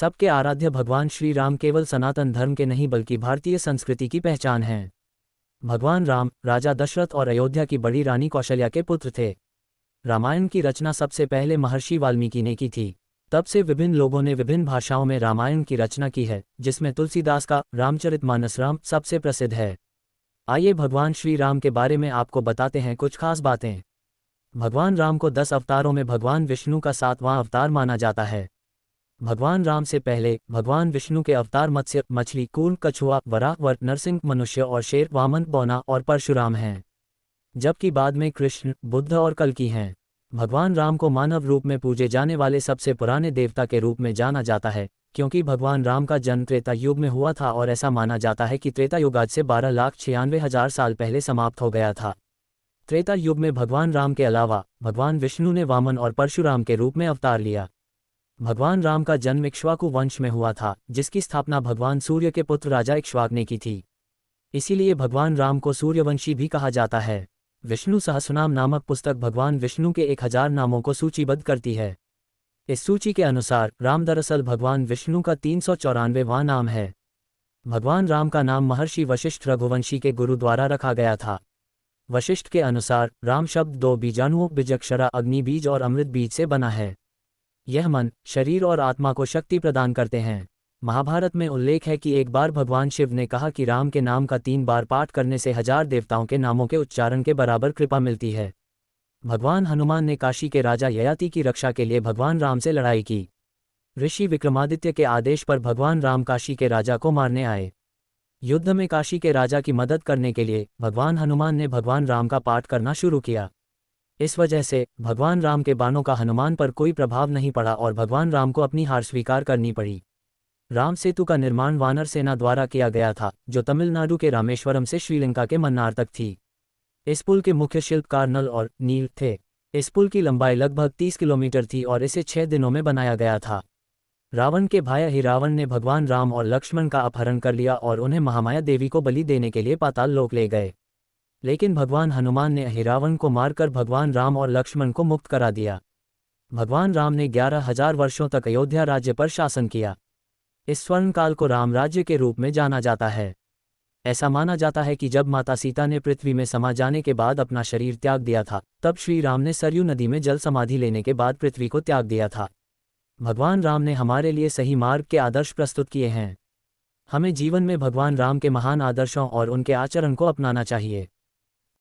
सबके आराध्य भगवान श्री राम केवल सनातन धर्म के नहीं बल्कि भारतीय संस्कृति की पहचान हैं। भगवान राम राजा दशरथ और अयोध्या की बड़ी रानी कौशल्या के पुत्र थे। रामायण की रचना सबसे पहले महर्षि वाल्मीकि ने की थी। तब से विभिन्न लोगों ने विभिन्न भाषाओं में रामायण की रचना की है, जिसमें तुलसीदास का रामचरितमानस राम सबसे प्रसिद्ध है। आइए भगवान श्री राम के बारे में आपको बताते हैं कुछ खास बातें। भगवान राम को 10 अवतारों में भगवान विष्णु का 7वां अवतार माना जाता है। भगवान राम से पहले भगवान विष्णु के अवतार मत्स्य, मछली, कूर्म, कछुआ, वराह, वर, नरसिंह, मनुष्य और शेर, वामन, बौना और परशुराम हैं। जबकि बाद में कृष्ण, बुद्ध और कल्कि हैं। भगवान राम को मानव रूप में पूजे जाने वाले सबसे पुराने देवता के रूप में जाना जाता है, क्योंकि भगवान राम का जन्म त्रेता युग में हुआ था और ऐसा माना जाता है कि त्रेता युग आज से 12,96,000 साल पहले समाप्त हो गया था। त्रेता युग में भगवान राम के अलावा भगवान विष्णु ने वामन और परशुराम के रूप में अवतार लिया। भगवान राम का जन्म इक्ष्वाकु वंश में हुआ था, जिसकी स्थापना भगवान सूर्य के पुत्र राजा इक्ष्वाक ने की थी। इसीलिए भगवान राम को सूर्यवंशी भी कहा जाता है। विष्णु सहस्रनाम नामक पुस्तक भगवान विष्णु के 1000 नामों को सूचीबद्ध करती है। इस सूची के अनुसार राम दरअसल भगवान विष्णु का 394वां नाम है। भगवान राम का नाम महर्षि वशिष्ठ रघुवंशी के गुरु द्वारा रखा गया था। वशिष्ठ के अनुसार राम शब्द 2 बीजाणुओं बीजक्षरा, अग्नि बीज और अमृत बीज से बना है। यह मन, शरीर और आत्मा को शक्ति प्रदान करते हैं। महाभारत में उल्लेख है कि एक बार भगवान शिव ने कहा कि राम के नाम का 3 बार पाठ करने से 1000 देवताओं के नामों के उच्चारण के बराबर कृपा मिलती है। भगवान हनुमान ने काशी के राजा ययाति की रक्षा के लिए भगवान राम से लड़ाई की। ऋषि विक्रमादित्य के आदेश पर भगवान राम काशी के राजा को मारने आए। युद्ध में काशी के राजा की मदद करने के लिए भगवान हनुमान ने भगवान राम का पाठ करना शुरू किया। इस वजह से भगवान राम के बाणों का हनुमान पर कोई प्रभाव नहीं पड़ा और भगवान राम को अपनी हार स्वीकार करनी पड़ी। राम सेतु का निर्माण वानर सेना द्वारा किया गया था, जो तमिलनाडु के रामेश्वरम से श्रीलंका के मन्नार तक थी। इस पुल के मुख्य शिल्पकार नल और नील थे। इस पुल की लंबाई लगभग 30 किलोमीटर थी और इसे 6 दिनों में बनाया गया था। रावण के भाई हिरावण ने भगवान राम और लक्ष्मण का अपहरण कर लिया और उन्हें महामाया देवी को बलि देने के लिए पाताल लोक ले गए। लेकिन भगवान हनुमान ने हिरावण को मारकर भगवान राम और लक्ष्मण को मुक्त करा दिया। भगवान राम ने 11,000 वर्षों तक अयोध्या राज्य पर शासन किया। इस स्वर्णकाल को राम राज्य के रूप में जाना जाता है। ऐसा माना जाता है कि जब माता सीता ने पृथ्वी में समा जाने के बाद अपना शरीर त्याग दिया था, तब श्री राम ने सरयू नदी में जल समाधि लेने के बाद पृथ्वी को त्याग दिया था। भगवान राम ने हमारे लिए सही मार्ग के आदर्श प्रस्तुत किए हैं। हमें जीवन में भगवान राम के महान आदर्शों और उनके आचरण को अपनाना चाहिए।